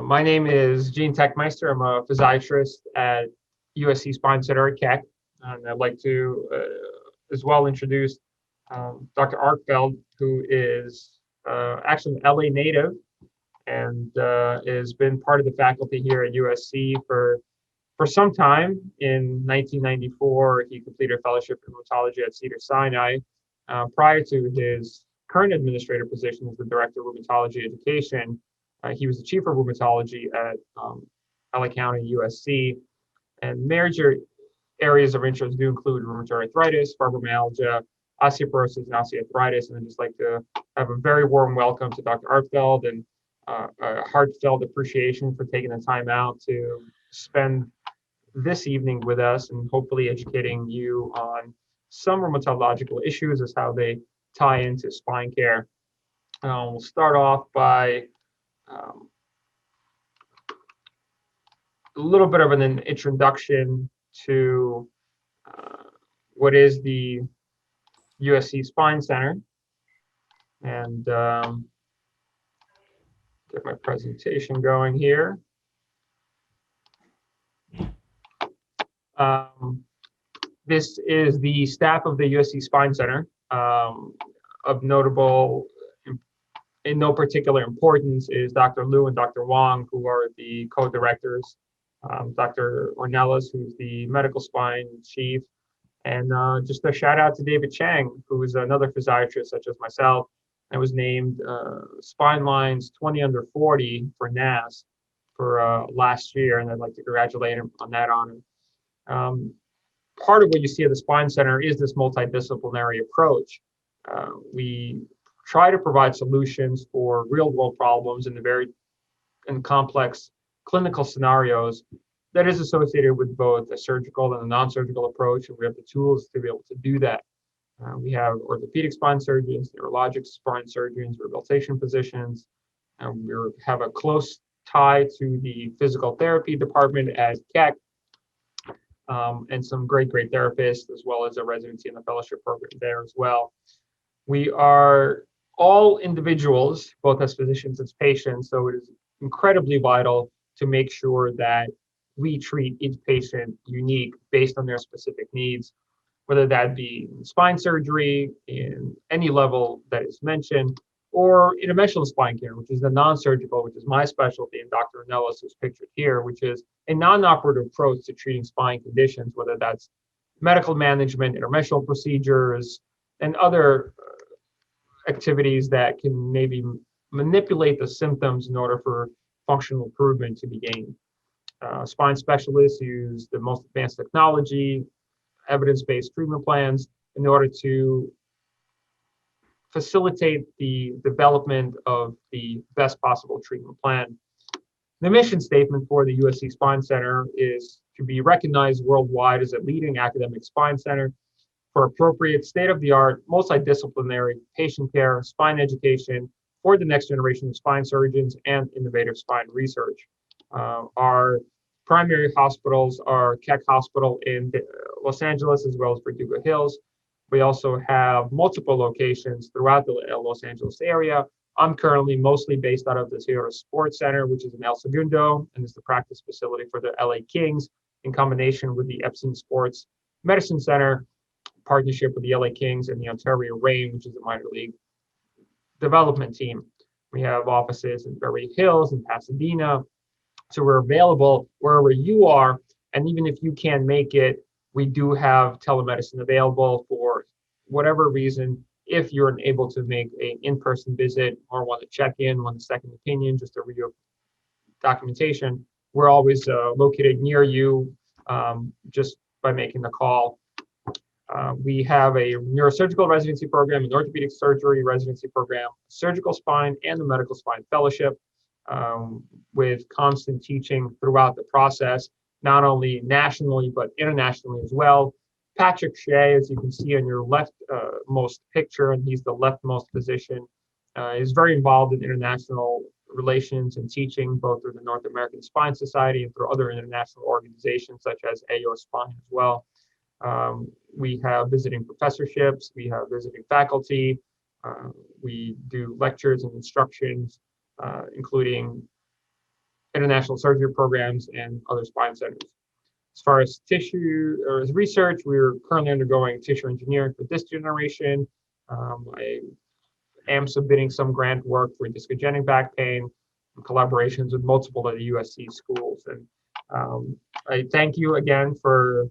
My name is Gene Tekmyster. I'm a physiatrist at USC Spine Center at Keck, and I'd like to as well introduce Dr. Arkfeld, who is actually an LA native and has been part of the faculty here at USC for some time. In 1994, he completed a fellowship in rheumatology at Cedars-Sinai. Prior to his current administrative position as the director of rheumatology education, he was the chief of rheumatology at LA County USC, and major areas of interest do include rheumatoid arthritis, fibromyalgia, osteoporosis, and osteoarthritis. And I'd just like to have a very warm welcome to Dr. Arkfeld and a heartfelt appreciation for taking the time out to spend this evening with us and hopefully educating you on some rheumatological issues as how they tie into spine care. We'll start off by um, a little bit of an introduction to uh, what is the USC Spine Center, and get my presentation going here. Um, this is the staff of the USC Spine Center. Of notable, in no particular importance, is Dr. Liu and Dr. Wang, who are the co-directors. Dr. Ornelas, who's the medical spine chief, and just a shout out to David Chang, who is another physiatrist such as myself, and was named Spine Line's 20 under 40 for NAS for last year, and I'd like to congratulate him on that honor. Part of what you see at the Spine Center is this multidisciplinary approach. We try to provide solutions for real-world problems in the very complex clinical scenarios that is associated with both a surgical and a non-surgical approach, and we have the tools to be able to do that. We have orthopedic spine surgeons, neurologic spine surgeons, rehabilitation physicians, and we have a close tie to the physical therapy department at Keck, and some great therapists, as well as a residency and a fellowship program there as well. We are all individuals, both as physicians and patients, so it is incredibly vital to make sure that we treat each patient unique based on their specific needs, whether that be in spine surgery, in any level that is mentioned, or interventional spine care, which is the non-surgical, which is my specialty, and Dr. Ornelas is pictured here, which is a non-operative approach to treating spine conditions, whether that's medical management, interventional procedures, and other activities that can maybe manipulate the symptoms in order for functional improvement to be gained. Spine specialists use the most advanced technology, evidence-based treatment plans in order to facilitate the development of the best possible treatment plan. The mission statement for the USC Spine Center is to be recognized worldwide as a leading academic spine center for appropriate state-of-the-art, multidisciplinary patient care, spine education for the next generation of spine surgeons and innovative spine research. Our primary hospitals are Keck Hospital in Los Angeles, as well as Verdugo Hills. We also have multiple locations throughout the Los Angeles area. I'm currently mostly based out of the Sierra Sports Center, which is in El Segundo, and is the practice facility for the LA Kings, in combination with the Epstein Sports Medicine Center, partnership with the LA Kings and the Ontario Reign, which is a minor league development team. We have offices in Beverly Hills and Pasadena, so we're available wherever you are. And even if you can't make it, we do have telemedicine available for whatever reason. If you're unable to make an in-person visit or want to check in, want a second opinion, just to review documentation, we're always located near you, just by making the call. We have a neurosurgical residency program, an orthopedic surgery residency program, surgical spine, and the medical spine fellowship, with constant teaching throughout the process, not only nationally, but internationally as well. Patrick Shea, as you can see on your left most picture, and he's the leftmost physician, is very involved in international relations and teaching, both through the North American Spine Society and through other international organizations such as AO Spine as well. We have visiting professorships, we have visiting faculty, we do lectures and instructions, including international surgery programs, and other spine centers. As far as tissue or as research, we're currently undergoing tissue engineering for disc degeneration. I am submitting some grant work for discogenic back pain in collaborations with multiple of the USC schools. And I thank you again for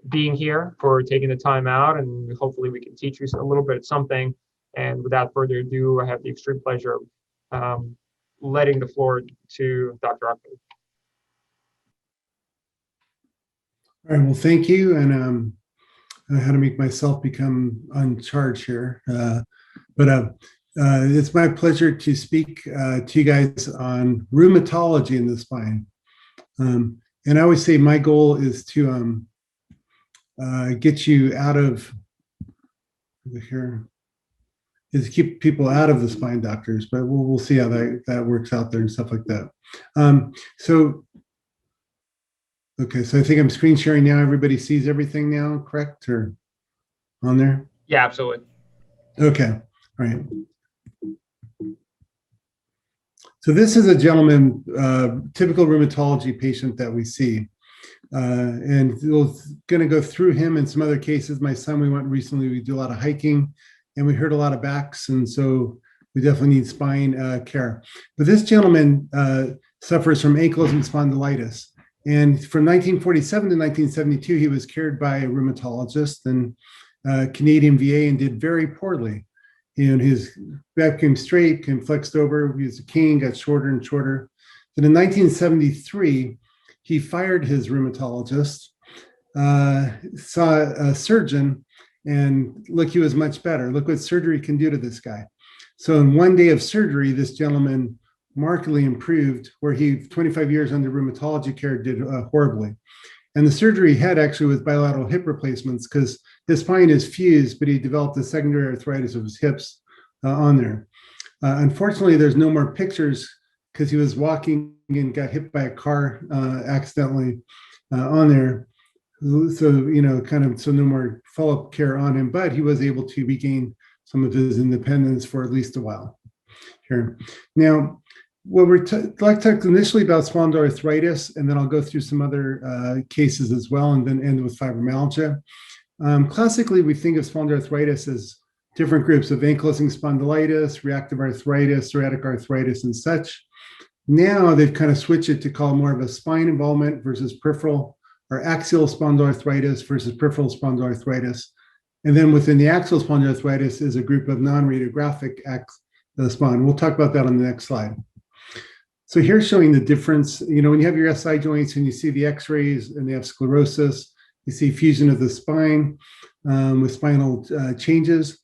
being here, for taking the time out, and hopefully we can teach you a little bit of something. And without further ado, I have the extreme pleasure of letting the floor to Dr. Arkfeld. All right, well, thank you. And how to make myself become on charge here. It's my pleasure to speak to you guys on rheumatology in the spine. And I always say my goal is to get you out of here, is to keep people out of the spine doctors, but we'll see how that works out there and stuff like that. Okay, so I think I'm screen sharing now. Everybody sees everything now, correct? Or on there? Yeah, absolutely. Okay, all right. So this is a gentleman, typical rheumatology patient that we see. And we're going to go through him and some other cases. My son, we went recently, we do a lot of hiking and we heard a lot of backs. And so we definitely need spine care. But this gentleman suffers from ankylosing spondylitis. And from 1947 to 1972, he was cared by a rheumatologist and Canadian VA and did very poorly. And his back came straight, came flexed over. He was a king, got shorter and shorter. Then in 1973, he fired his rheumatologist, saw a surgeon, and look, he was much better. Look what surgery can do to this guy. So in one day of surgery, this gentleman markedly improved, where he, 25 years under rheumatology care, did horribly. And the surgery he had actually was bilateral hip replacements because his spine is fused, but he developed a secondary arthritis of his hips on there. Unfortunately, there's no more pictures because he was walking and got hit by a car accidentally on there. So, so no more follow-up care on him, but he was able to regain some of his independence for at least a while here. Now, what we're like to talk initially about spondyloarthritis, and then I'll go through some other cases as well, and then end with fibromyalgia. Classically, we think of spondyloarthritis as different groups of ankylosing spondylitis, reactive arthritis, psoriatic arthritis, and such. Now they've kind of switched it to call more of a spine involvement versus peripheral, or axial spondyloarthritis versus peripheral spondyloarthritis. And then within the axial spondyloarthritis is a group of non-radiographic spine. We'll talk about that on the next slide. So here's showing the difference. When you have your SI joints and you see the x-rays and they have sclerosis, you see fusion of the spine with spinal changes,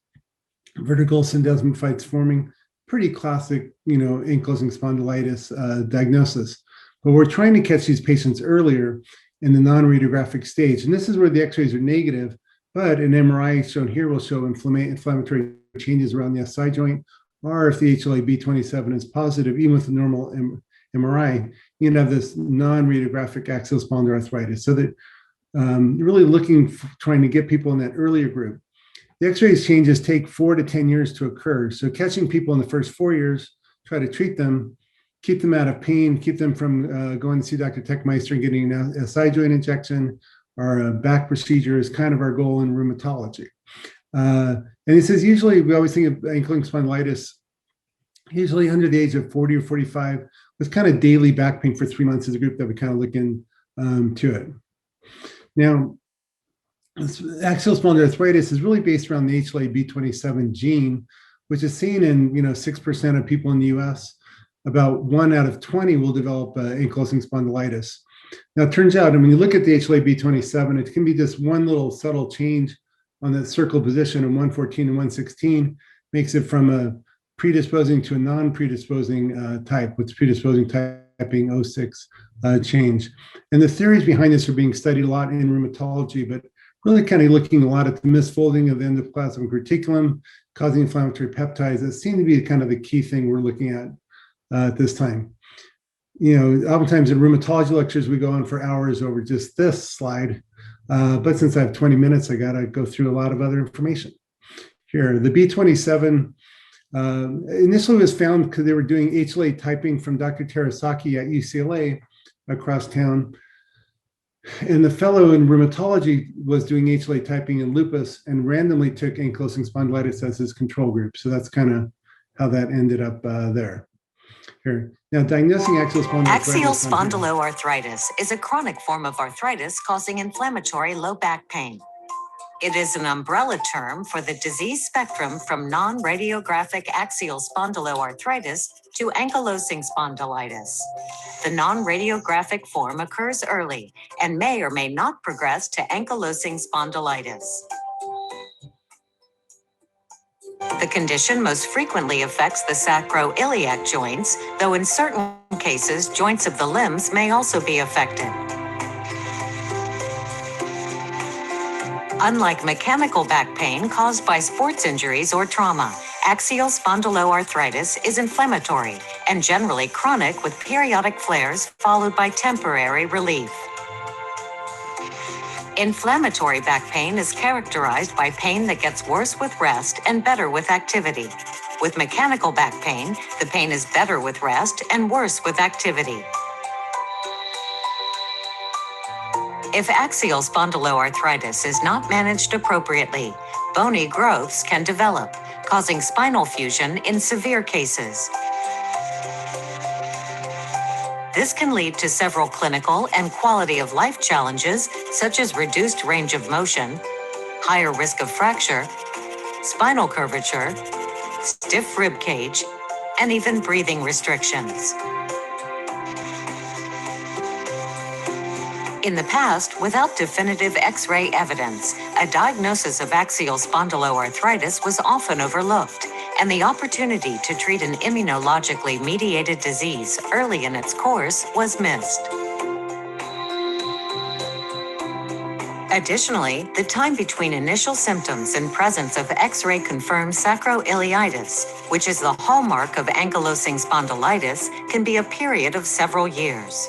vertical syndesmophytes forming, pretty classic, ankylosing spondylitis diagnosis. But we're trying to catch these patients earlier in the non-radiographic stage. And this is where the x-rays are negative, but an MRI shown here will show inflammatory changes around the SI joint, or if the HLA-B27 is positive, even with the normal MRI, you can have this non-radiographic axial spondyloarthritis. So that you're really trying to get people in that earlier group. The x-rays changes take 4 to 10 years to occur. So catching people in the first 4 years, try to treat them, keep them out of pain, keep them from going to see Dr. Tekmyster and getting an SI joint injection or a back procedure is kind of our goal in rheumatology. And he says, usually we always think of ankylosing spondylitis, usually under the age of 40 or 45, with kind of daily back pain for 3 months is a group that we kind of look into it. Now, axial spondyloarthritis is really based around the HLA-B27 gene, which is seen in 6% of people in the US. About 1 out of 20 will develop ankylosing spondylitis. Now, it turns out, and when you look at the HLA-B27, it can be just one little subtle change on the circle position of 114 and 116, makes it from a predisposing to a non-predisposing type, with predisposing type being 06 change. And the theories behind this are being studied a lot in rheumatology, but really kind of looking a lot at the misfolding of the endoplasmic reticulum, causing inflammatory peptides. That seem to be kind of the key thing we're looking at this time. Oftentimes in rheumatology lectures, we go on for hours over just this slide. But since I have 20 minutes, I got to go through a lot of other information. Here, the B27 Initially, it was found because they were doing HLA typing from Dr. Terasaki at UCLA across town. And the fellow in rheumatology was doing HLA typing in lupus and randomly took ankylosing spondylitis as his control group. So that's kind of how that ended up there. Here. Now, diagnosing axial spondyloarthritis. Axial spondyloarthritis is a chronic form of arthritis causing inflammatory low back pain. It is an umbrella term for the disease spectrum from non-radiographic axial spondyloarthritis to ankylosing spondylitis. The non-radiographic form occurs early and may or may not progress to ankylosing spondylitis. The condition most frequently affects the sacroiliac joints, though in certain cases, joints of the limbs may also be affected. Unlike mechanical back pain caused by sports injuries or trauma, axial spondyloarthritis is inflammatory and generally chronic with periodic flares followed by temporary relief. Inflammatory back pain is characterized by pain that gets worse with rest and better with activity. With mechanical back pain, the pain is better with rest and worse with activity. If axial spondyloarthritis is not managed appropriately, bony growths can develop, causing spinal fusion in severe cases. This can lead to several clinical and quality of life challenges, such as reduced range of motion, higher risk of fracture, spinal curvature, stiff rib cage, and even breathing restrictions. In the past, without definitive X-ray evidence, a diagnosis of axial spondyloarthritis was often overlooked, and the opportunity to treat an immunologically mediated disease early in its course was missed. Additionally, the time between initial symptoms and presence of X-ray confirmed sacroiliitis, which is the hallmark of ankylosing spondylitis, can be a period of several years.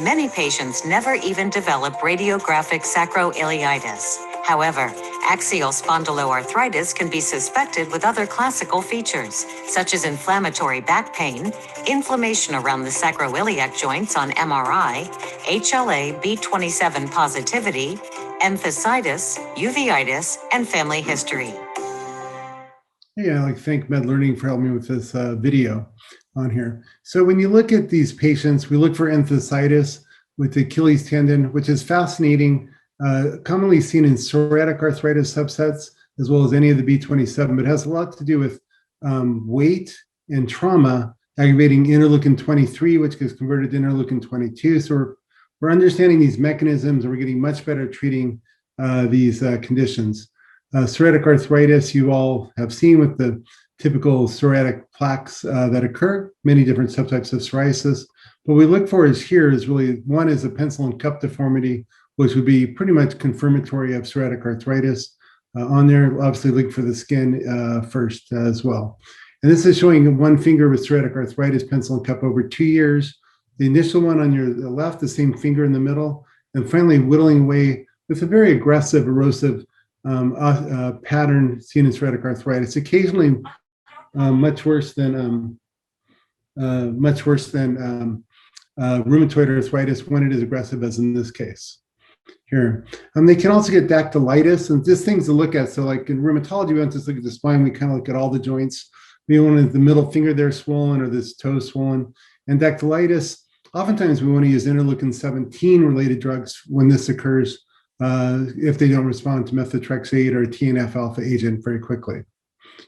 Many patients never even develop radiographic sacroiliitis. However, axial spondyloarthritis can be suspected with other classical features, such as inflammatory back pain, inflammation around the sacroiliac joints on MRI, HLA-B27 positivity, enthesitis, uveitis, and family history. Yeah, I'd like to thank MedLearning for helping me with this video on here. So when you look at these patients, we look for enthesitis with the Achilles tendon, which is fascinating, commonly seen in psoriatic arthritis subsets, as well as any of the B27, but has a lot to do with weight and trauma, aggravating interleukin-23, which gets converted to interleukin-22. So we're understanding these mechanisms, and we're getting much better at treating these conditions. Psoriatic arthritis, you all have seen with the typical psoriatic plaques that occur, many different subtypes of psoriasis. What we look for is really, one is a pencil and cup deformity, which would be pretty much confirmatory of psoriatic arthritis. On there, obviously look for the skin first as well. And this is showing one finger with psoriatic arthritis, pencil and cup over 2 years. The initial one on your left, the same finger in the middle, and finally whittling away with a very aggressive, erosive pattern seen in psoriatic arthritis. Occasionally, much worse than rheumatoid arthritis when it is aggressive, as in this case. Here, they can also get dactylitis, and just things to look at. So, like in rheumatology, we don't just look at the spine; we kind of look at all the joints. We want the middle finger there swollen, or this toe swollen. And dactylitis, oftentimes we want to use interleukin-17 related drugs when this occurs, if they don't respond to methotrexate or a TNF-alpha agent very quickly.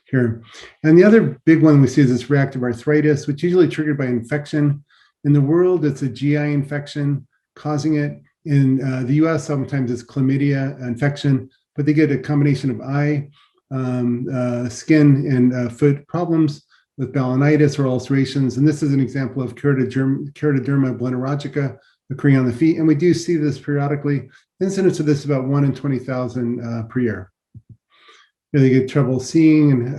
Here. And the other big one we see is this reactive arthritis, which is usually triggered by infection. In the world, it's a GI infection causing it. In the US, sometimes it's chlamydia infection, but they get a combination of eye, skin, and foot problems with balanitis or ulcerations. And this is an example of keratoderma blenorogica occurring on the feet. And we do see this periodically. The incidence of this is about 1 in 20,000 per year. They get trouble seeing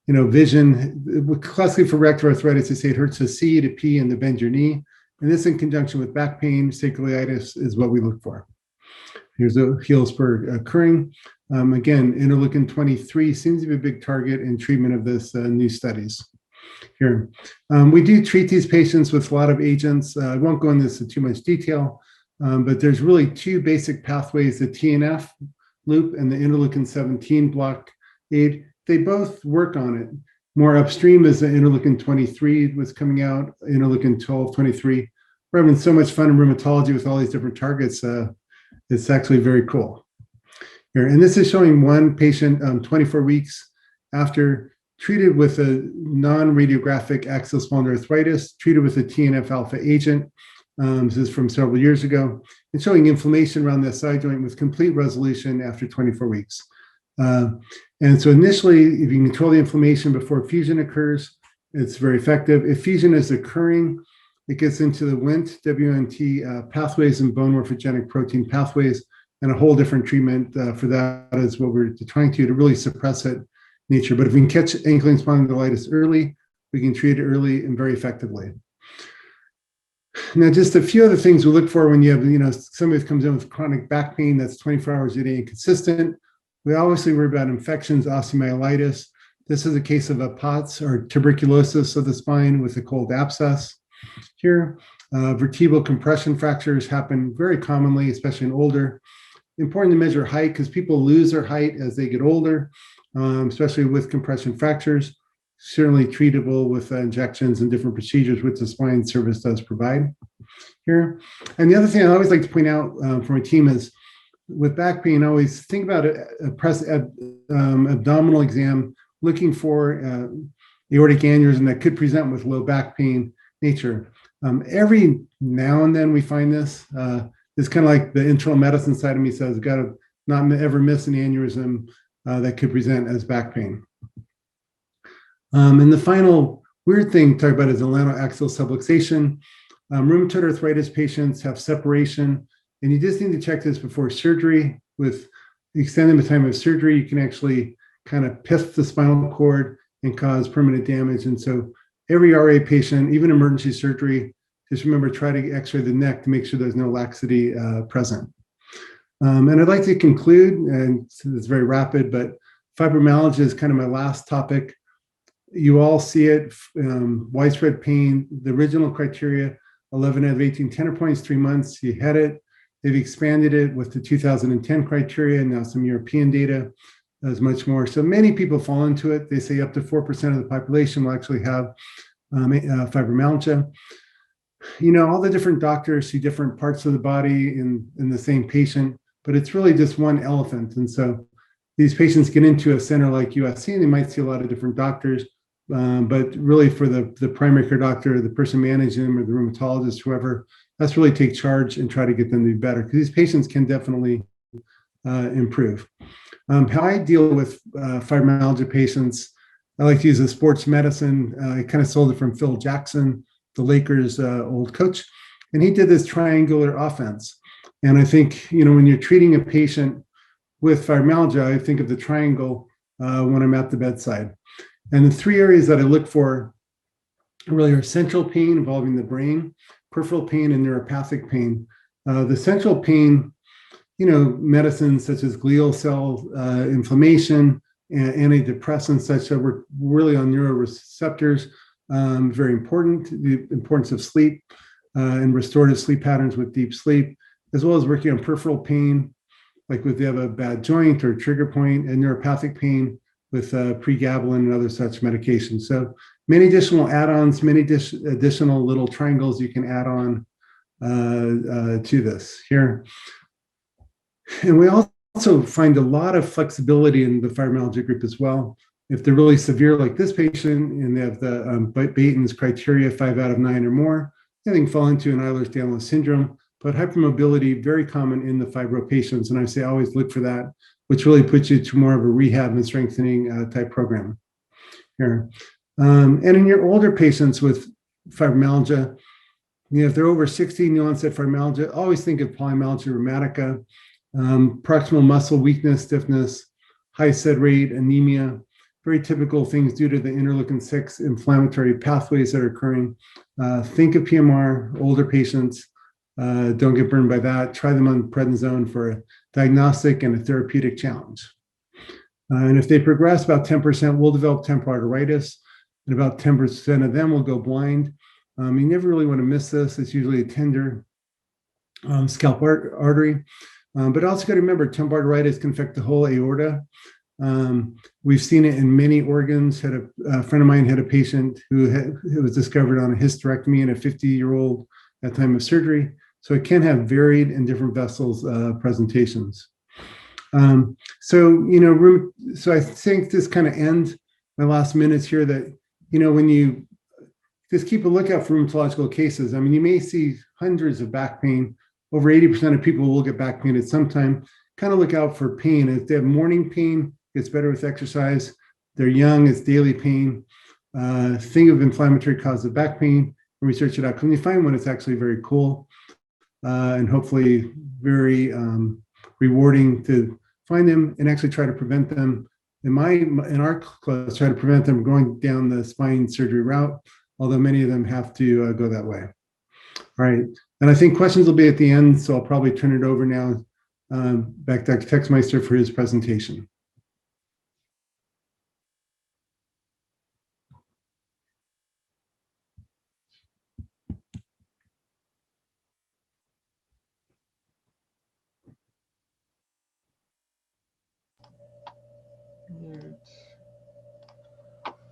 and vision. Classically for reactive arthritis, they say it hurts to see, to pee, and to bend your knee. And this in conjunction with back pain, sacroiliitis is what we look for. Here's a heel spur occurring. Again, interleukin-23 seems to be a big target in treatment of this new studies. Here, we do treat these patients with a lot of agents. I won't go into this in too much detail, but there's really two basic pathways, the TNF loop and the interleukin-17 blockade. They both work on it. More upstream is the interleukin-23 was coming out, interleukin-12, 23. We're having so much fun in rheumatology with all these different targets. It's actually very cool. Here, and this is showing one patient 24 weeks after treated with a non-radiographic axial spondyloarthritis, treated with a TNF-alpha agent. This is from several years ago, and showing inflammation around the SI joint with complete resolution after 24 weeks. And so initially, if you control the inflammation before fusion occurs, it's very effective. If fusion is occurring, it gets into the WNT pathways and bone morphogenic protein pathways, and a whole different treatment for that is what we're trying to really suppress it nature. But if we can catch ankylosing spondylitis early, we can treat it early and very effectively. Now, just a few other things we look for when you have, somebody that comes in with chronic back pain that's 24 hours a day and consistent. We obviously worry about infections, osteomyelitis. This is a case of a POTS or tuberculosis of the spine with a cold abscess. Here, vertebral compression fractures happen very commonly, especially in older. Important to measure height because people lose their height as they get older, especially with compression fractures. Certainly treatable with injections and different procedures, which the spine service does provide here. And the other thing I always like to point out from a team is with back pain, always think about abdominal exam, looking for aortic aneurysm that could present with low back pain nature. Every now and then we find this. It's kind of like the internal medicine side of me says, got to not ever miss an aneurysm that could present as back pain. And the final weird thing to talk about is atlantoaxial subluxation. Rheumatoid arthritis patients have separation, and you just need to check this before surgery. With extending the time of surgery, you can actually kind of pith the spinal cord and cause permanent damage. And so every RA patient, even emergency surgery, just remember, try to x-ray the neck to make sure there's no laxity present. And I'd like to conclude, and it's very rapid, but fibromyalgia is kind of my last topic. You all see it, widespread pain, the original criteria, 11 out of 18 tenor points, 3 months, you had it. They've expanded it with the 2010 criteria, now some European data is much more. So many people fall into it. They say up to 4% of the population will actually have fibromyalgia. All the different doctors see different parts of the body in the same patient, but it's really just one elephant. And so these patients get into a center like USC, and they might see a lot of different doctors. But really for the primary care doctor, the person managing them, or the rheumatologist, whoever, let's really take charge and try to get them to be better, because these patients can definitely improve. How I deal with fibromyalgia patients, I like to use a sports medicine. I kind of sold it from Phil Jackson, the Lakers old coach, and he did this triangular offense. And I think, when you're treating a patient with fibromyalgia, I think of the triangle when I'm at the bedside. And the three areas that I look for really are central pain involving the brain, peripheral pain, and neuropathic pain. The central pain, medicines such as glial cell inflammation, and antidepressants such that we're really on neuroreceptors, very important. The importance of sleep and restorative sleep patterns with deep sleep, as well as working on peripheral pain, like if they have a bad joint or trigger point, and neuropathic pain with pregabalin and other such medications. So many additional add-ons, many additional little triangles you can add on to this here. And we also find a lot of flexibility in the fibromyalgia group as well. If they're really severe, like this patient, and they have the Baton's criteria, 5 out of 9 or more, they can fall into an Ehlers-Danlos syndrome. But hypermobility, very common in the fibro patients. And I say always look for that, which really puts you to more of a rehab and strengthening type program here. And in your older patients with fibromyalgia, if they're over 60, new onset fibromyalgia, always think of polymyalgia rheumatica, proximal muscle weakness, stiffness, high SED rate, anemia, very typical things due to the interleukin-6 inflammatory pathways that are occurring. Think of PMR, older patients. Don't get burned by that. Try them on prednisone for a diagnostic and a therapeutic challenge. And if they progress, about 10% will develop temporal arteritis, and about 10% of them will go blind. You never really want to miss this. It's usually a tender scalp artery. But also got to remember, temporal arteritis can affect the whole aorta. We've seen it in many organs. A friend of mine had a patient who was discovered on a hysterectomy in a 50-year-old at time of surgery. So it can have varied and different vessels presentations. So I think this kind of ends my last minutes here that, when you just keep a lookout for rheumatological cases, I mean, you may see hundreds of back pain. Over 80% of people will get back pain at some time. Kind of look out for pain. If they have morning pain, it's better with exercise. They're young, it's daily pain. Think of inflammatory causes of back pain and research it out. When you find one, it's actually very cool and hopefully very rewarding to find them and actually try to prevent them. In our class, try to prevent them going down the spine surgery route, although many of them have to go that way. All right, and I think questions will be at the end, so I'll probably turn it over now back to Dr. Tekmyster for his presentation.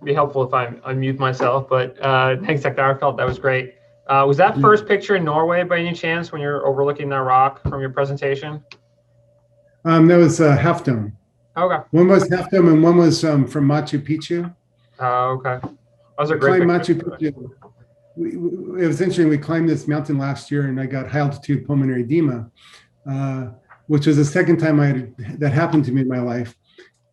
Be helpful if I unmute myself, but thanks, Dr. Arkfeld. That was great. Was that first picture in Norway by any chance when you're overlooking that rock from your presentation? That was Half Dome. Okay. One was Half Dome and one was from Machu Picchu. Okay. That was a We great climbed picture. Machu Picchu. It was interesting. We climbed this mountain last year and I got high altitude pulmonary edema, which was the second time that happened to me in my life.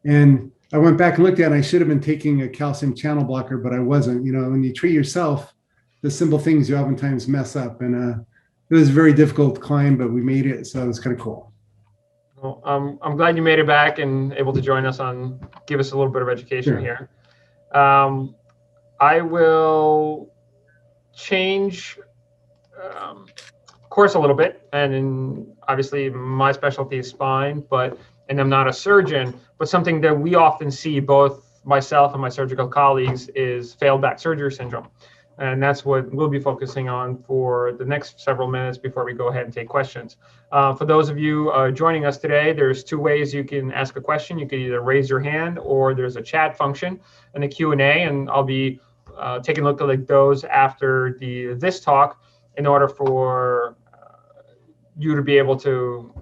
And I went back and looked at it. I should have been taking a calcium channel blocker, but I wasn't. When you treat yourself, the simple things you oftentimes mess up. And it was a very difficult climb, but we made it. So it was kind of cool. Well, I'm glad you made it back and able to join us give us a little bit of education here. I will change course a little bit, and obviously my specialty is spine, and I'm not a surgeon, but something that we often see, both myself and my surgical colleagues, is failed back surgery syndrome. And that's what we'll be focusing on for the next several minutes before we go ahead and take questions. For those of you joining us today, there's two ways you can ask a question. You can either raise your hand or there's a chat function and a Q&A, and I'll be taking a look at those after this talk in order for you to be able to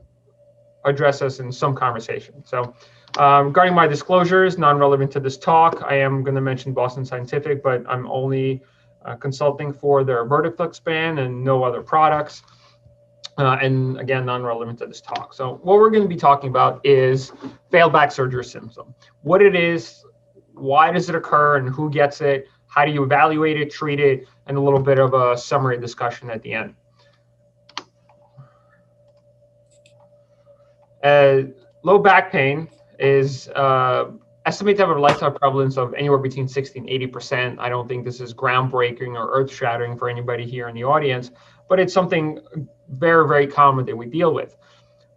address us in some conversation. So regarding my disclosures, non-relevant to this talk, I am going to mention Boston Scientific, but I'm only consulting for their Vertiflex band and no other products. And again, non-relevant to this talk. So what we're going to be talking about is failed back surgery syndrome. What it is, why does it occur, and who gets it, how do you evaluate it, treat it, and a little bit of a summary discussion at the end. Low back pain is estimated to have a lifetime prevalence of anywhere between 60 and 80%. I don't think this is groundbreaking or earth-shattering for anybody here in the audience, but it's something very, very common that we deal with.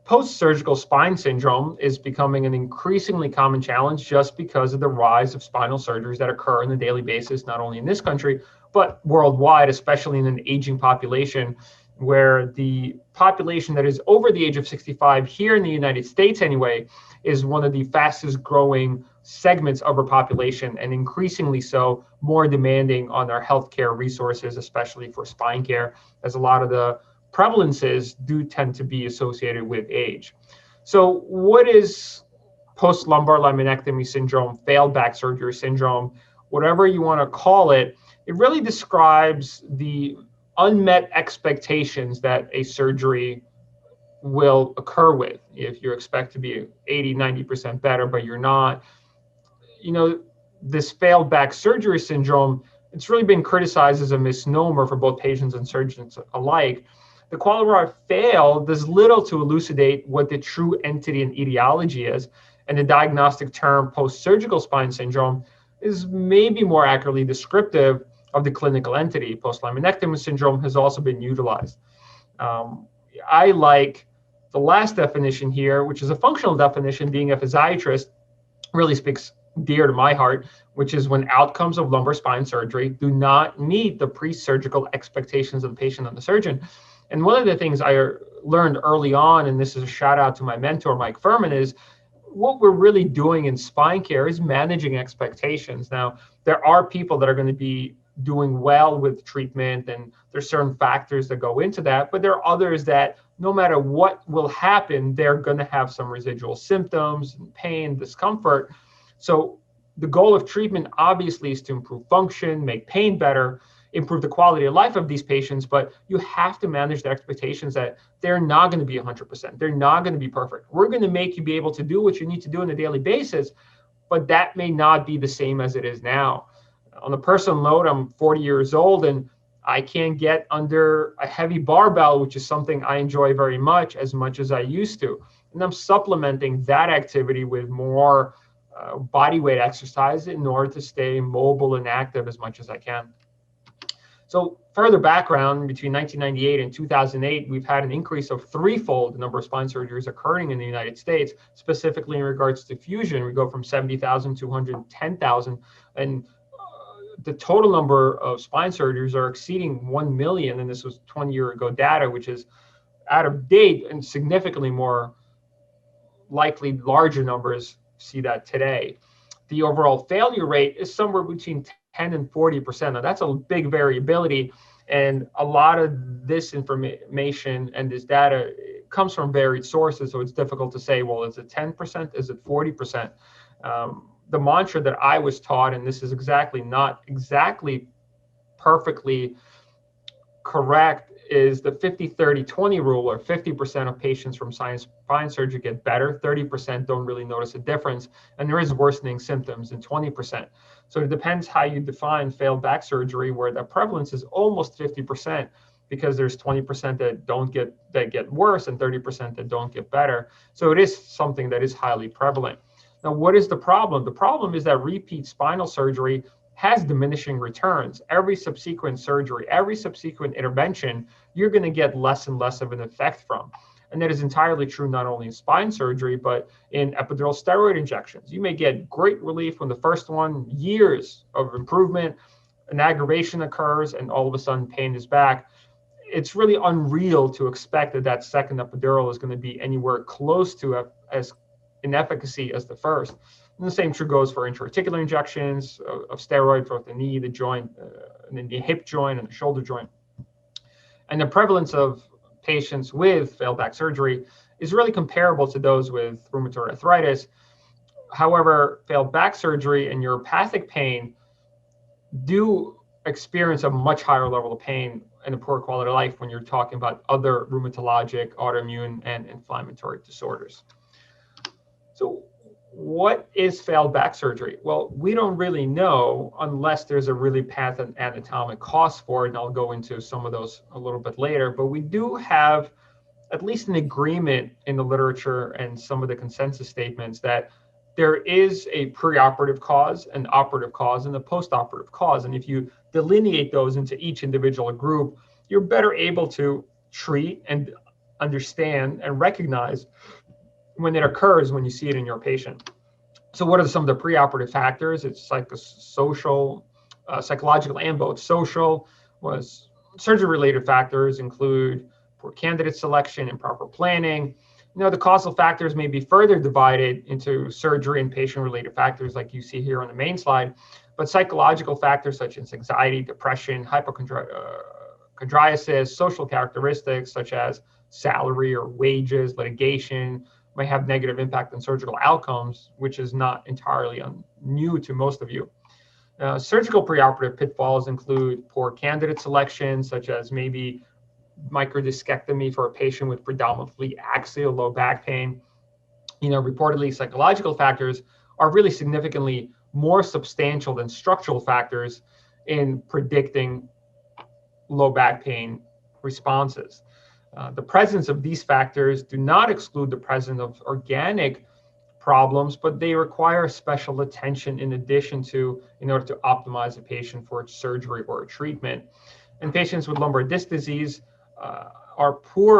Post-surgical spine syndrome is becoming an increasingly common challenge just because of the rise of spinal surgeries that occur on a daily basis, not only in this country, but worldwide, especially in an aging population, where the population that is over the age of 65 here in the United States anyway is one of the fastest growing segments of our population, and increasingly so more demanding on our healthcare resources, especially for spine care, as a lot of the prevalences do tend to be associated with age. So what is post-lumbar laminectomy syndrome, failed back surgery syndrome, whatever you want to call it? It really describes the unmet expectations that a surgery will occur with. If you expect to be 80, 90% better, but you're not, this failed back surgery syndrome, it's really been criticized as a misnomer for both patients and surgeons alike. The qualifier fail does little to elucidate what the true entity and etiology is, and the diagnostic term post-surgical spine syndrome is maybe more accurately descriptive of the clinical entity. Post-laminectomy syndrome has also been utilized. I like the last definition here, which is a functional definition, being a physiatrist, really speaks dear to my heart, which is when outcomes of lumbar spine surgery do not meet the pre-surgical expectations of the patient and the surgeon. And one of the things I learned early on, and this is a shout out to my mentor, Mike Furman, is what we're really doing in spine care is managing expectations. Now, there are people that are going to be doing well with treatment, and there's certain factors that go into that, but there are others that no matter what will happen, they're going to have some residual symptoms, pain, discomfort. So the goal of treatment obviously is to improve function, make pain better, improve the quality of life of these patients, but you have to manage the expectations that they're not going to be 100%. They're not going to be perfect. We're going to make you be able to do what you need to do on a daily basis, but that may not be the same as it is now. On a personal note, I'm 40 years old and I can't get under a heavy barbell, which is something I enjoy very much as I used to. And I'm supplementing that activity with more body weight exercise in order to stay mobile and active as much as I can. So further background, between 1998 and 2008, we've had an increase of threefold the number of spine surgeries occurring in the United States, specifically in regards to fusion. We go from 70,000 to 110,000, and the total number of spine surgeries are exceeding 1 million, and this was 20-year ago data, which is out of date, and significantly more likely larger numbers see that today. The overall failure rate is somewhere between 10 and 40%. Now that's a big variability, and a lot of this information and this data comes from varied sources, so it's difficult to say, well, is it 10%, is it 40%? The mantra that I was taught, and this is not exactly perfectly correct, is the 50-30-20 rule, or 50% of patients from spine surgery get better, 30% don't really notice a difference, and there is worsening symptoms in 20%. So it depends how you define failed back surgery, where the prevalence is almost 50%, because there's 20% that get worse and 30% that don't get better. So it is something that is highly prevalent. Now, what is the problem? The problem is that repeat spinal surgery has diminishing returns. Every subsequent surgery, every subsequent intervention, you're going to get less and less of an effect from. And that is entirely true not only in spine surgery, but in epidural steroid injections. You may get great relief when the first one, years of improvement, an aggravation occurs, and all of a sudden pain is back. It's really unreal to expect that second epidural is going to be anywhere close to as in efficacy as the first. And the same true goes for intra-articular injections of steroid for the knee, the joint, and the hip joint and the shoulder joint. And the prevalence of patients with failed back surgery is really comparable to those with rheumatoid arthritis. However, failed back surgery and neuropathic pain do experience a much higher level of pain and a poor quality of life when you're talking about other rheumatologic, autoimmune, and inflammatory disorders. So what is failed back surgery? Well, we don't really know unless there's a really pathanatomic cause for it, and I'll go into some of those a little bit later, but we do have at least an agreement in the literature and some of the consensus statements that there is a preoperative cause, an operative cause, and a postoperative cause. And if you delineate those into each individual group, you're better able to treat and understand and recognize when it occurs, when you see it in your patient. So what are some of the preoperative factors? It's psychosocial, psychological, and both. Social was surgery-related factors include poor candidate selection, improper planning. The causal factors may be further divided into surgery and patient-related factors like you see here on the main slide, but psychological factors such as anxiety, depression, hypochondriasis, social characteristics such as salary or wages, litigation, may have negative impact on surgical outcomes, which is not entirely new to most of you. Surgical preoperative pitfalls include poor candidate selection, such as maybe microdiscectomy for a patient with predominantly axial low back pain. Reportedly, psychological factors are really significantly more substantial than structural factors in predicting low back pain responses. The presence of these factors do not exclude the presence of organic problems, but they require special attention in order to optimize a patient for surgery or treatment. And patients with lumbar disc disease who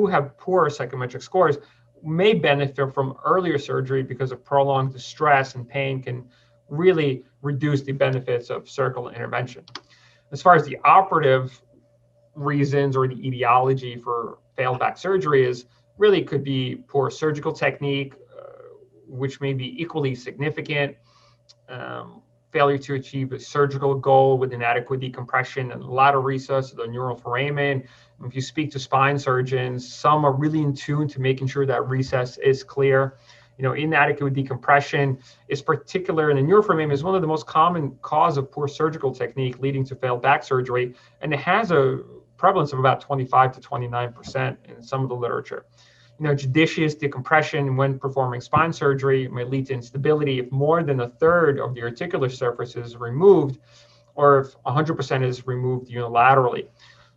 have poorer psychometric scores may benefit from earlier surgery because of prolonged distress and pain can really reduce the benefits of surgical intervention. As far as the operative reasons or the etiology for failed back surgery is, really could be poor surgical technique, which may be equally significant, failure to achieve a surgical goal with inadequate decompression and lateral recess of the neural foramen. If you speak to spine surgeons, some are really in tune to making sure that recess is clear. Inadequate decompression is particular in the neural foramen, is one of the most common cause of poor surgical technique leading to failed back surgery, and it has a prevalence of about 25 to 29% in some of the literature. Judicious decompression when performing spine surgery may lead to instability if more than a third of the articular surface is removed, or if 100% is removed unilaterally.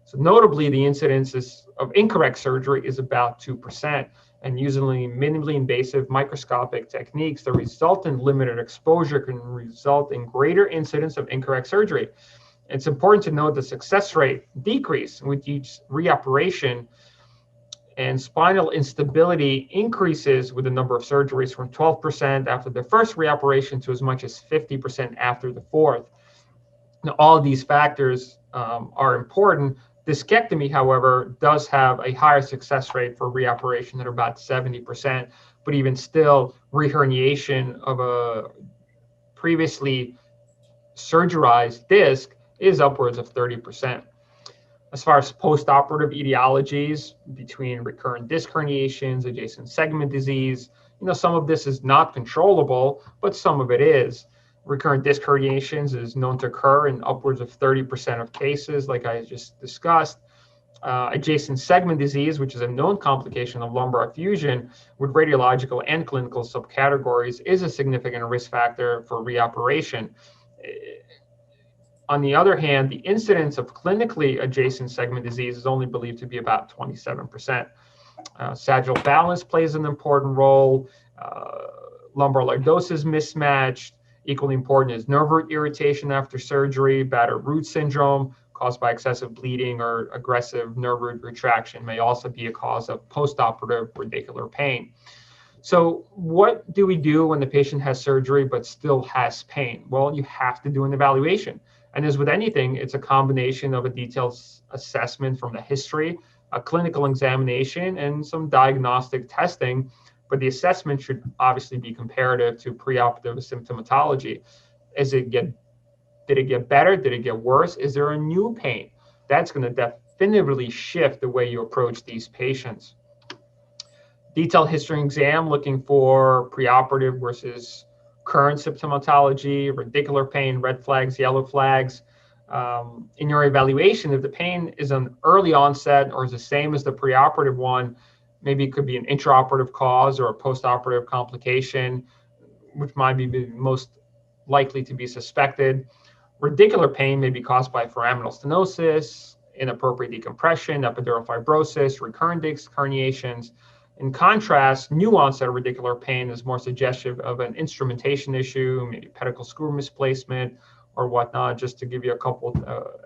So notably, the incidence of incorrect surgery is about 2%, and using minimally invasive microscopic techniques, the resultant limited exposure can result in greater incidence of incorrect surgery. It's important to note the success rate decrease with each reoperation, and spinal instability increases with the number of surgeries from 12% after the first reoperation to as much as 50% after the fourth. Now, all these factors are important. Discectomy, however, does have a higher success rate for reoperation at about 70%, but even still, reherniation of a previously surgerized disc is upwards of 30%. As far as postoperative etiologies between recurrent disc herniations, adjacent segment disease, some of this is not controllable, but some of it is. Recurrent disc herniations is known to occur in upwards of 30% of cases, like I just discussed. Adjacent segment disease, which is a known complication of lumbar fusion with radiological and clinical subcategories, is a significant risk factor for reoperation. On the other hand, the incidence of clinically adjacent segment disease is only believed to be about 27%. Sagittal balance plays an important role. Lumbar lordosis mismatched. Equally important is nerve root irritation after surgery. Battered root syndrome caused by excessive bleeding or aggressive nerve root retraction may also be a cause of postoperative radicular pain. So what do we do when the patient has surgery but still has pain? Well, you have to do an evaluation. And as with anything, it's a combination of a detailed assessment from the history, a clinical examination, and some diagnostic testing. But the assessment should obviously be comparative to preoperative symptomatology. Did it get better? Did it get worse? Is there a new pain? That's going to definitively shift the way you approach these patients. Detailed history exam looking for preoperative versus current symptomatology, radicular pain, red flags, yellow flags. In your evaluation, if the pain is an early onset or is the same as the preoperative one, maybe it could be an intraoperative cause or a postoperative complication, which might be most likely to be suspected. Radicular pain may be caused by foraminal stenosis, inappropriate decompression, epidural fibrosis, recurrent disc herniations. In contrast, new onset radicular pain is more suggestive of an instrumentation issue, maybe pedicle screw misplacement or whatnot, just to give you a couple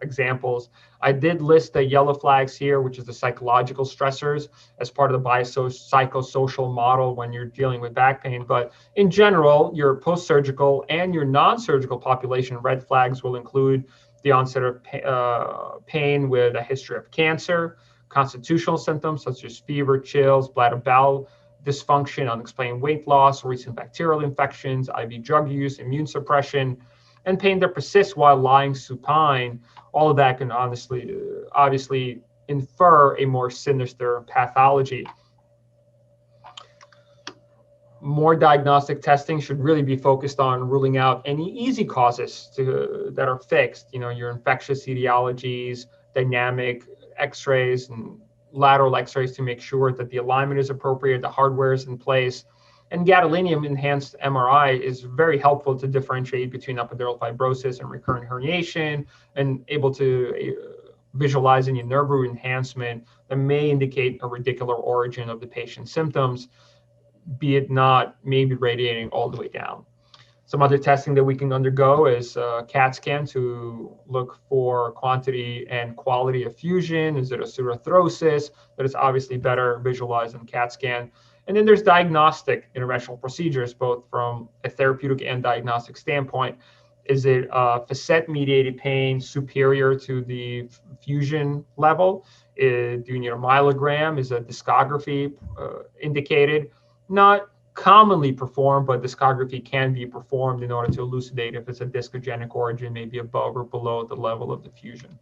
examples. I did list the yellow flags here, which is the psychological stressors as part of the psychosocial model when you're dealing with back pain. But in general, your post-surgical and your non-surgical population red flags will include the onset of pain with a history of cancer, constitutional symptoms such as fever, chills, bladder bowel dysfunction, unexplained weight loss, recent bacterial infections, IV drug use, immune suppression, and pain that persists while lying supine. All of that can obviously infer a more sinister pathology. More diagnostic testing should really be focused on ruling out any easy causes that are fixed. Your infectious etiologies, dynamic x-rays and lateral x-rays to make sure that the alignment is appropriate, the hardware is in place. And gadolinium enhanced MRI is very helpful to differentiate between epidural fibrosis and recurrent herniation, and able to visualize any nerve root enhancement that may indicate a radicular origin of the patient's symptoms, be it not maybe radiating all the way down. Some other testing that we can undergo is CAT scan to look for quantity and quality of fusion. Is it a pseudoarthrosis? That is obviously better visualized in CAT scan. And then there's diagnostic interventional procedures, both from a therapeutic and diagnostic standpoint. Is it facet-mediated pain superior to the fusion level? Do you need a myelogram? Is a discography indicated? Not commonly performed, but discography can be performed in order to elucidate if it's a discogenic origin, maybe above or below the level of the fusion.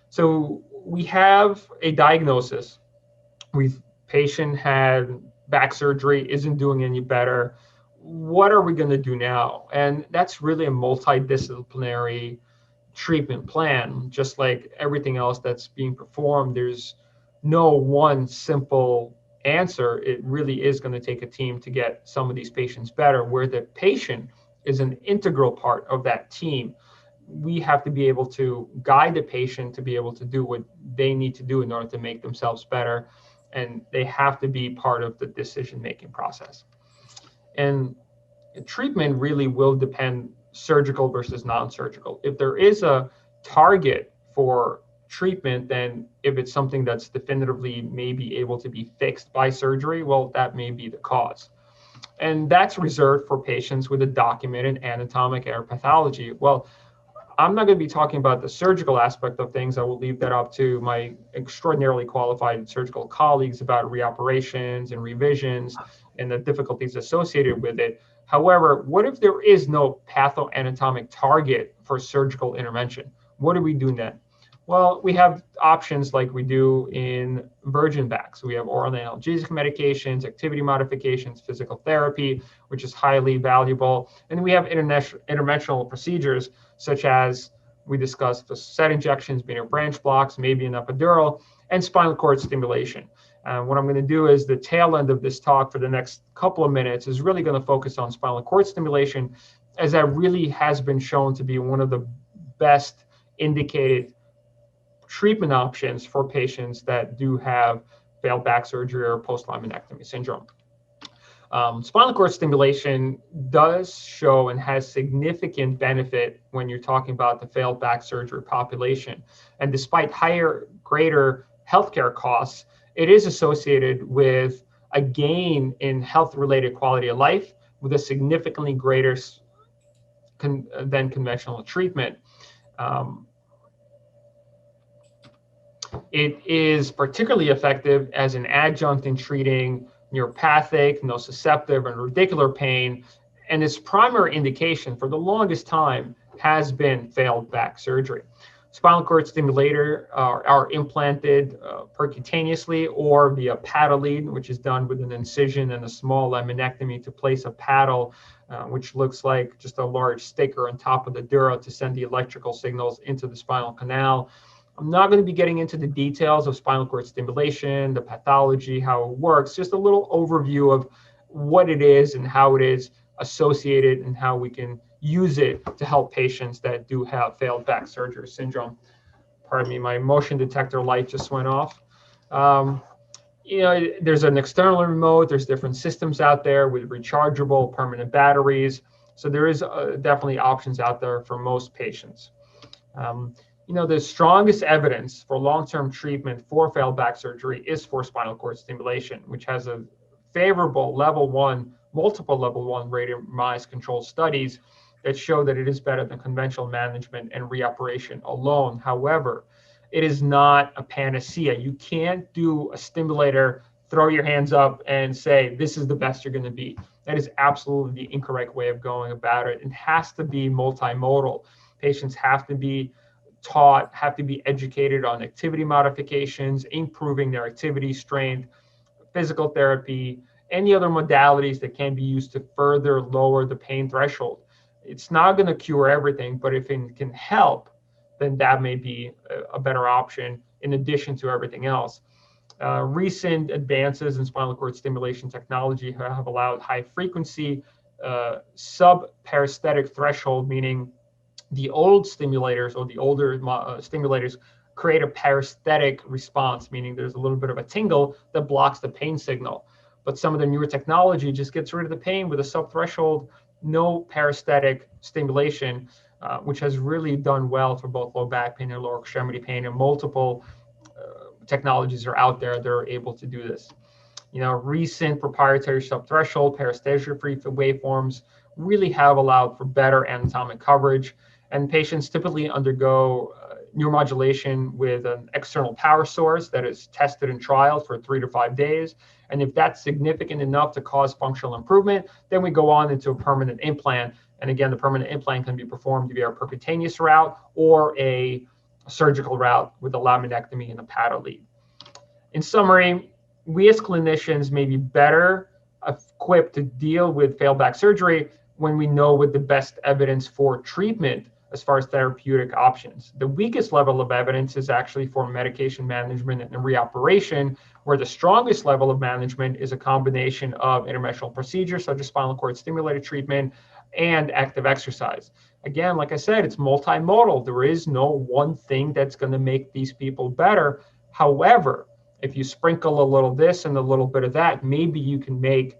So we have a diagnosis. Patient had back surgery, isn't doing any better. What are we going to do now? And that's really a multidisciplinary treatment plan. Just like everything else that's being performed, there's no one simple answer. It really is going to take a team to get some of these patients better, where the patient is an integral part of that team. We have to be able to guide the patient to be able to do what they need to do in order to make themselves better. And they have to be part of the decision-making process. And treatment really will depend surgical versus non-surgical. If there is a target for treatment, then if it's something that's definitively maybe able to be fixed by surgery, well, that may be the cause. And that's reserved for patients with a documented anatomic error pathology. Well, I'm not going to be talking about the surgical aspect of things. I will leave that up to my extraordinarily qualified surgical colleagues about reoperations and revisions and the difficulties associated with it. However, what if there is no pathoanatomic target for surgical intervention? What do we do then? Well, we have options like we do in virgin backs. We have oral analgesic medications, activity modifications, physical therapy, which is highly valuable. And we have interventional procedures, such as we discussed facet injections, medial branch blocks, maybe an epidural, and spinal cord stimulation. What I'm going to do is the tail end of this talk for the next couple of minutes is really going to focus on spinal cord stimulation, as that really has been shown to be one of the best indicated treatment options for patients that do have failed back surgery or post-laminectomy syndrome. Spinal cord stimulation does show and has significant benefit when you're talking about the failed back surgery population. And despite greater healthcare costs, it is associated with a gain in health-related quality of life with a significantly greater than conventional treatment. It is particularly effective as an adjunct in treating neuropathic, nociceptive, and radicular pain, and its primary indication for the longest time has been failed back surgery. Spinal cord stimulator are implanted percutaneously or via paddle lead, which is done with an incision and a small laminectomy to place a paddle, which looks like just a large sticker on top of the dura to send the electrical signals into the spinal canal. I'm not going to be getting into the details of spinal cord stimulation, the pathology, how it works, just a little overview of what it is and how it is associated and how we can use it to help patients that do have failed back surgery syndrome. Pardon me, my motion detector light just went off. There's an external remote, there's different systems out there with rechargeable permanent batteries. So there is definitely options out there for most patients. The strongest evidence for long-term treatment for failed back surgery is for spinal cord stimulation, which has a favorable multiple level 1 randomized controlled studies that show that it is better than conventional management and reoperation alone. However, it is not a panacea. You can't do a stimulator, throw your hands up and say, this is the best you're going to be. That is absolutely the incorrect way of going about it. It has to be multimodal. Patients have to be taught, have to be educated on activity modifications, improving their activity strength, physical therapy, any other modalities that can be used to further lower the pain threshold. It's not going to cure everything, but if it can help, then that may be a better option in addition to everything else. Recent advances in spinal cord stimulation technology have allowed high frequency subparesthetic threshold, meaning the old stimulators or the older stimulators create a paresthetic response, meaning there's a little bit of a tingle that blocks the pain signal. But some of the newer technology just gets rid of the pain with a subthreshold, no paresthetic stimulation, which has really done well for both low back pain and lower extremity pain, and multiple technologies are out there that are able to do this. recent proprietary subthreshold paresthesia-free waveforms really have allowed for better anatomic coverage. And patients typically undergo neuromodulation with an external power source that is tested and trialed for 3 to 5 days. And if that's significant enough to cause functional improvement, then we go on into a permanent implant. And again, the permanent implant can be performed via a percutaneous route or a surgical route with a laminectomy and a paddle lead. In summary, we as clinicians may be better equipped to deal with failed back surgery when we know what the best evidence for treatment as far as therapeutic options. The weakest level of evidence is actually for medication management and reoperation, where the strongest level of management is a combination of interventional procedures such as spinal cord stimulator treatment and active exercise. Again, like I said, it's multimodal. There is no one thing that's going to make these people better. However, if you sprinkle a little this and a little bit of that, maybe you can make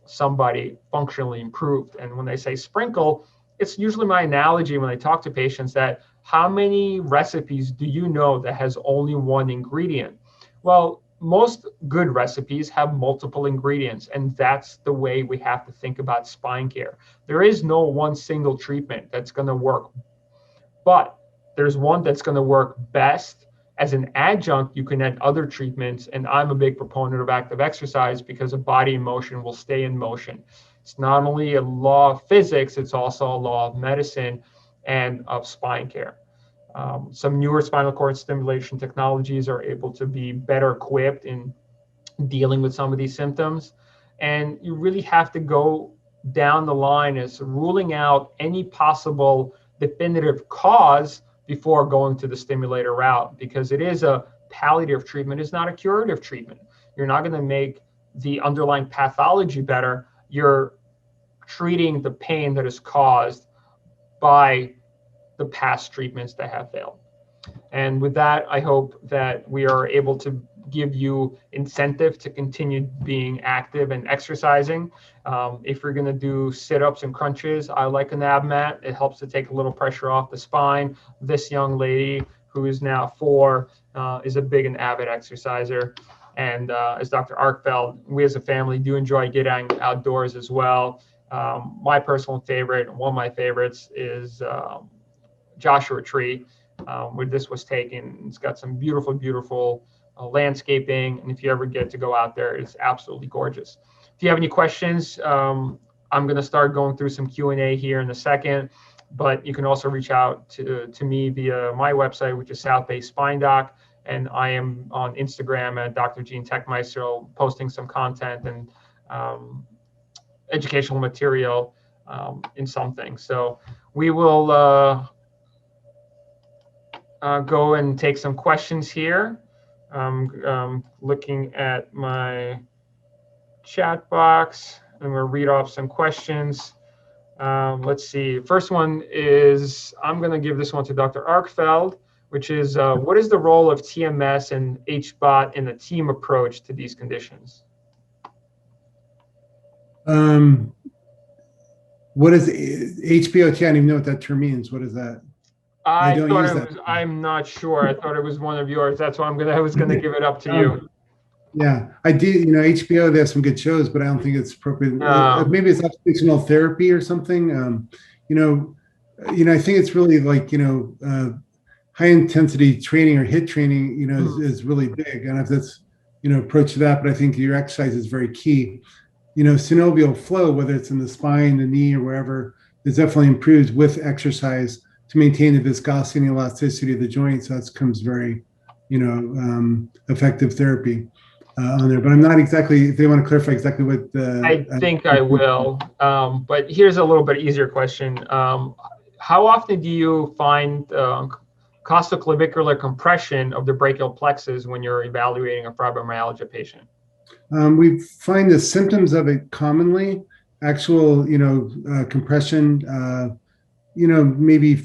somebody functionally improved. And when they say sprinkle, it's usually my analogy when I talk to patients that how many recipes do you know that has only one ingredient? Well, most good recipes have multiple ingredients, and that's the way we have to think about spine care. There is no one single treatment that's going to work, but there's one that's going to work best. As an adjunct, you can add other treatments, and I'm a big proponent of active exercise because a body in motion will stay in motion. It's not only a law of physics, it's also a law of medicine and of spine care. Some newer spinal cord stimulation technologies are able to be better equipped in dealing with some of these symptoms. And you really have to go down the line as ruling out any possible definitive cause before going to the stimulator route, because it is a palliative treatment, it's not a curative treatment. You're not going to make the underlying pathology better. You're treating the pain that is caused by the past treatments that have failed. And with that, I hope that we are able to give you incentive to continue being active and exercising. If you're going to do sit-ups and crunches, I like a NAB mat. It helps to take a little pressure off the spine. This young lady, who is now 4, is a big and avid exerciser. And as Dr. Arkfeld, we as a family do enjoy getting outdoors as well. My personal favorite, one of my favorites, is Joshua Tree, where this was taken. It's got some beautiful, beautiful landscaping, and if you ever get to go out there, it's absolutely gorgeous. If you have any questions, I'm going to start going through some Q&A here in a second, but you can also reach out to me via my website, which is South Bay Spine Doc, and I am on Instagram at Dr. Gene Tekmyster, posting some content and educational material in some things. So we will go and take some questions here. Looking at my chat box, and we'll read off some questions. Let's see. First one is, I'm going to give this one to Dr. Arkfeld, which is, what is the role of TMS and HBOT in a team approach to these conditions? What is HBOT? I don't even know what that term means. What is that? I thought it was, I'm not sure. I thought it was one of yours. That's why I was going to give it up to you. Yeah, I did. HBO, they have some good shows, but I don't think it's appropriate. Maybe it's occupational therapy or something. I think it's really like, high intensity training or HIIT training, is really big. And if that's, approach to that, but I think your exercise is very key. Synovial flow, whether it's in the spine, the knee, or wherever, is definitely improved with exercise to maintain the viscosity and elasticity of the joint. So that becomes very, effective therapy on there. But I'm not exactly, if they want to clarify exactly what I think I will. But here's a little bit easier question. How often do you find costoclavicular compression of the brachial plexus when you're evaluating a fibromyalgia patient? We find the symptoms of it commonly, actual, compression, maybe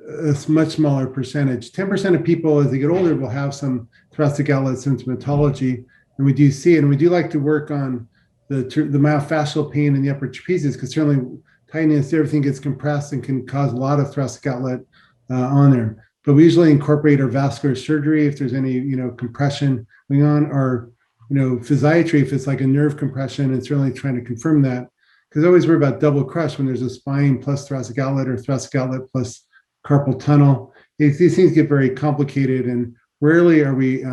a much smaller percentage. 10% of people as they get older will have some thoracic outlet symptomatology, and we do see it. And we do like to work on the myofascial pain in the upper trapezius, because certainly tightness, everything gets compressed and can cause a lot of thoracic outlet on there. But we usually incorporate our vascular surgery if there's any, compression going on, or physiatry, if it's like a nerve compression, and certainly trying to confirm that, because I always worry about double crush when there's a spine plus thoracic outlet or thoracic outlet plus carpal tunnel. These things get very complicated, and rarely are we,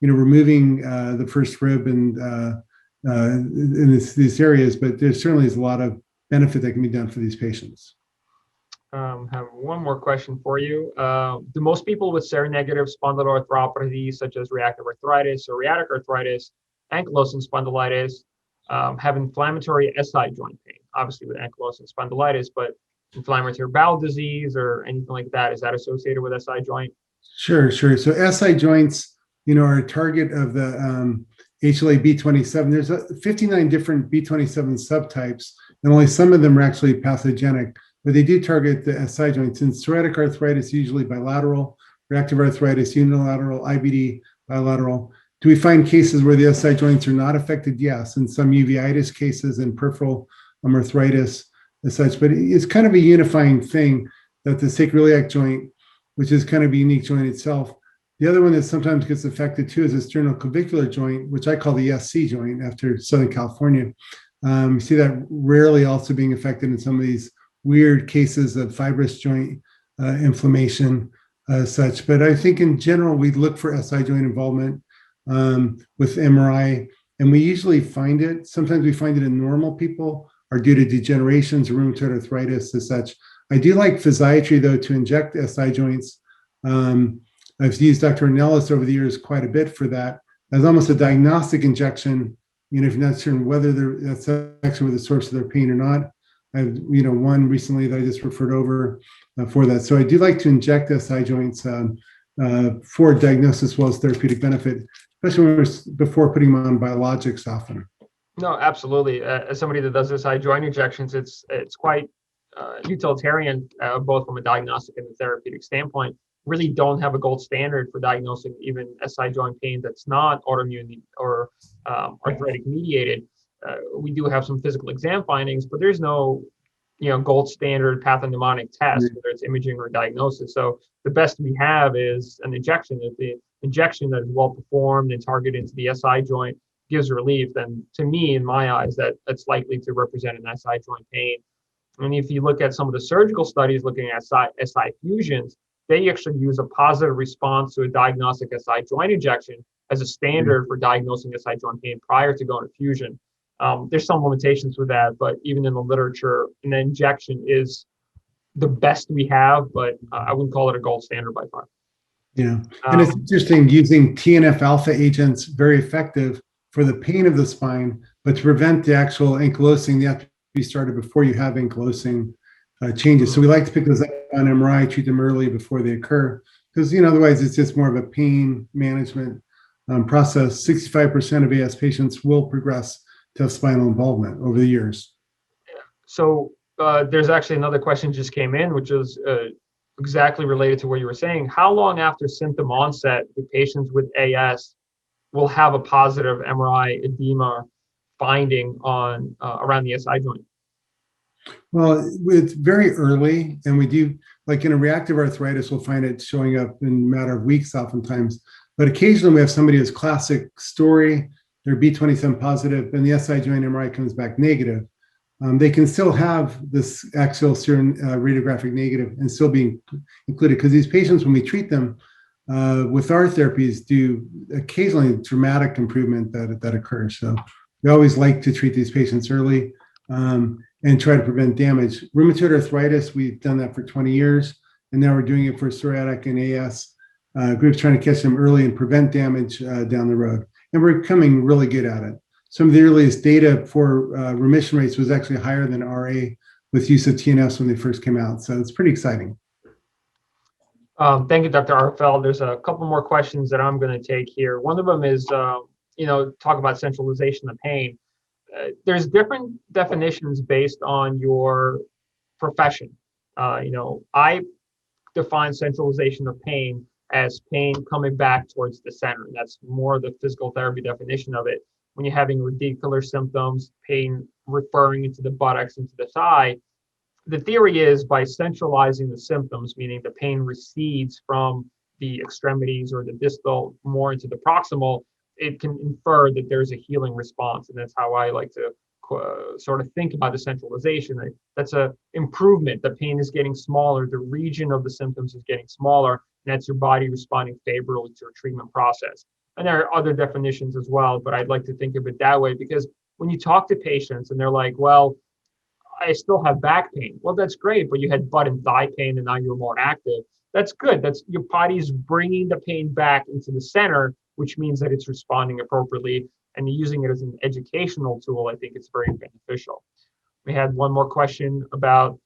removing the first rib and in these areas, but there certainly is a lot of benefit that can be done for these patients. Have one more question for you. Do most people with seronegative spondyloarthropathy, such as reactive arthritis or rheatic arthritis, ankylosing spondylitis, have inflammatory SI joint pain? Obviously with ankylosing spondylitis, but inflammatory bowel disease or anything like that, is that associated with SI joint? Sure. So SI joints, are a target of the HLA B27. There's 59 different B27 subtypes, and only some of them are actually pathogenic, but they do target the SI joints. In psoriatic arthritis, usually bilateral, reactive arthritis, unilateral, IBD, bilateral. Do we find cases where the SI joints are not affected? Yes, in some uveitis cases and peripheral arthritis as such, but it's kind of a unifying thing that the sacroiliac joint, which is kind of a unique joint itself. The other one that sometimes gets affected too is the sternoclavicular joint, which I call the SC joint after Southern California. You see that rarely also being affected in some of these weird cases of fibrous joint inflammation such. But I think in general, we look for SI joint involvement with MRI, and we usually find it. Sometimes we find it in normal people or due to degenerations or rheumatoid arthritis as such. I do like physiatry, though, to inject SI joints. I've used Dr. Ornelas over the years quite a bit for that as almost a diagnostic injection. If you're not certain whether that's actually the source of their pain or not. I've, one recently that I just referred over for that. So I do like to inject SI joints for diagnosis as well as therapeutic benefit, especially before putting them on biologics often. No, absolutely. As somebody that does SI joint injections, it's quite utilitarian, both from a diagnostic and a therapeutic standpoint. Really don't have a gold standard for diagnosing even SI joint pain that's not autoimmune or arthritic mediated. We do have some physical exam findings, but there's no, gold standard pathognomonic test, whether it's imaging or diagnosis. So the best we have is an injection. If the injection that is well performed and targeted into the SI joint gives relief, then to me, in my eyes, that's likely to represent an SI joint pain. And if you look at some of the surgical studies looking at SI fusions, they actually use a positive response to a diagnostic SI joint injection as a standard for diagnosing SI joint pain prior to going to fusion. There's some limitations with that, but even in the literature, an injection is the best we have, but I wouldn't call it a gold standard by far. Yeah, and it's interesting using TNF alpha agents, very effective for the pain of the spine, but to prevent the actual ankylosing, they have to be started before you have ankylosing changes. So we like to pick those up on MRI, treat them early before they occur, because otherwise it's just more of a pain management process. 65% of AS patients will progress to spinal involvement over the years. So there's actually another question just came in, which is exactly related to what you were saying. How long after symptom onset do patients with AS will have a positive MRI edema finding on around the SI joint? Well, it's very early, and we do, like in a reactive arthritis, we'll find it showing up in a matter of weeks oftentimes. But occasionally we have somebody who's classic story, they're B27 positive, and the SI joint MRI comes back negative. They can still have this axial serum radiographic negative and still be included, because these patients, when we treat them with our therapies, do occasionally dramatic improvement that occurs. So we always like to treat these patients early and try to prevent damage. Rheumatoid arthritis, we've done that for 20 years, and now we're doing it for psoriatic and AS groups, trying to catch them early and prevent damage down the road. And we're becoming really good at it. Some of the earliest data for remission rates was actually higher than RA with use of TNFs when they first came out. So it's pretty exciting. Thank you, Dr. Arkfeld. There's a couple more questions that I'm going to take here. One of them is, talk about centralization of pain. There's different definitions based on your profession. I define centralization of pain as pain coming back towards the center. That's more the physical therapy definition of it. When you're having radicular symptoms, pain referring into the buttocks, into the thigh, the theory is by centralizing the symptoms, meaning the pain recedes from the extremities or the distal more into the proximal, it can infer that there's a healing response. And that's how I like to sort of think about decentralization. That's a improvement. The pain is getting smaller. The region of the symptoms is getting smaller. And that's your body responding favorably to a treatment process. And there are other definitions as well, but I'd like to think of it that way, because when you talk to patients and they're like, well, I still have back pain. Well, that's great, but you had butt and thigh pain and now you're more active. That's good. That's your body's bringing the pain back into the center, which means that it's responding appropriately, and using it as an educational tool. I think it's very beneficial. We had one more question about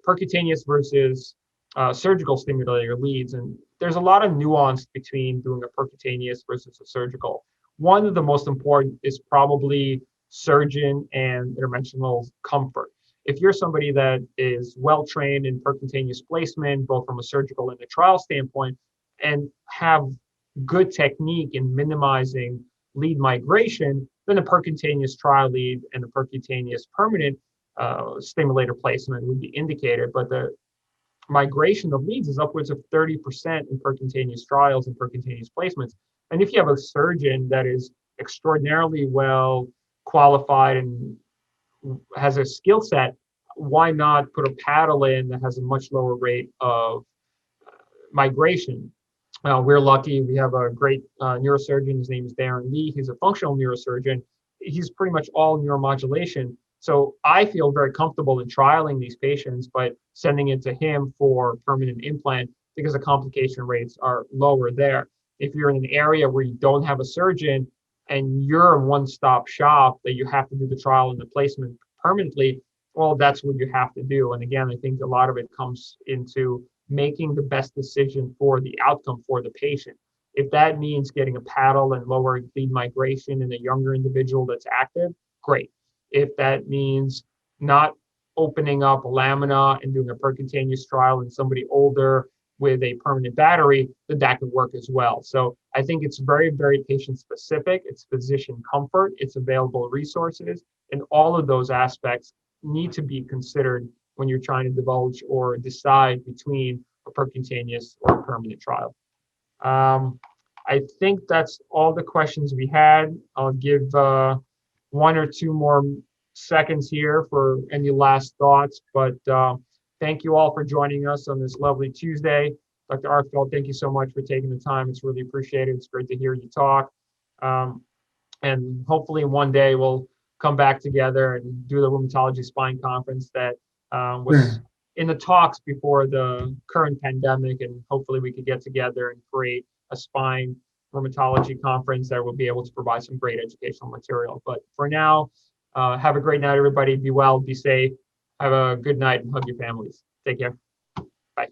percutaneous versus surgical stimulator leads, and there's a lot of nuance between doing a percutaneous versus a surgical. One of the most important is probably surgeon and interventional comfort. If you're somebody that is well trained in percutaneous placement, both from a surgical and a trial standpoint, and have good technique in minimizing lead migration, then a percutaneous trial lead and a percutaneous permanent stimulator placement would be indicated. But the migration of leads is upwards of 30% in percutaneous trials and percutaneous placements. And if you have a surgeon that is extraordinarily well qualified and has a skill set, why not put a paddle in that has a much lower rate of migration? We're lucky. We have a great neurosurgeon. His name is Darren Lee. He's a functional neurosurgeon. He's pretty much all neuromodulation. So I feel very comfortable in trialing these patients, but sending it to him for permanent implant because the complication rates are lower there. If you're in an area where you don't have a surgeon and you're a one-stop shop that you have to do the trial and the placement permanently, well, that's what you have to do. And again, I think a lot of it comes into making the best decision for the outcome for the patient. If that means getting a paddle and lower lead migration in a younger individual that's active, great. If that means not opening up a lamina and doing a percutaneous trial in somebody older with a permanent battery, then that could work as well. So I think it's very, very patient specific. It's physician comfort, it's available resources, and all of those aspects need to be considered when you're trying to divulge or decide between a percutaneous or a permanent trial. I think that's all the questions we had. I'll give 1 or 2 more seconds here for any last thoughts, but thank you all for joining us on this lovely Tuesday. Dr. Arkfeld, thank you so much for taking the time. It's really appreciated. It's great to hear you talk. And hopefully one day we'll come back together and do the Rheumatology Spine Conference that was in the talks before the current pandemic, and hopefully we could get together and create a spine rheumatology conference that will be able to provide some great educational material. But for now, have a great night, everybody. Be well, be safe. Have a good night and hug your families. Take care. Bye.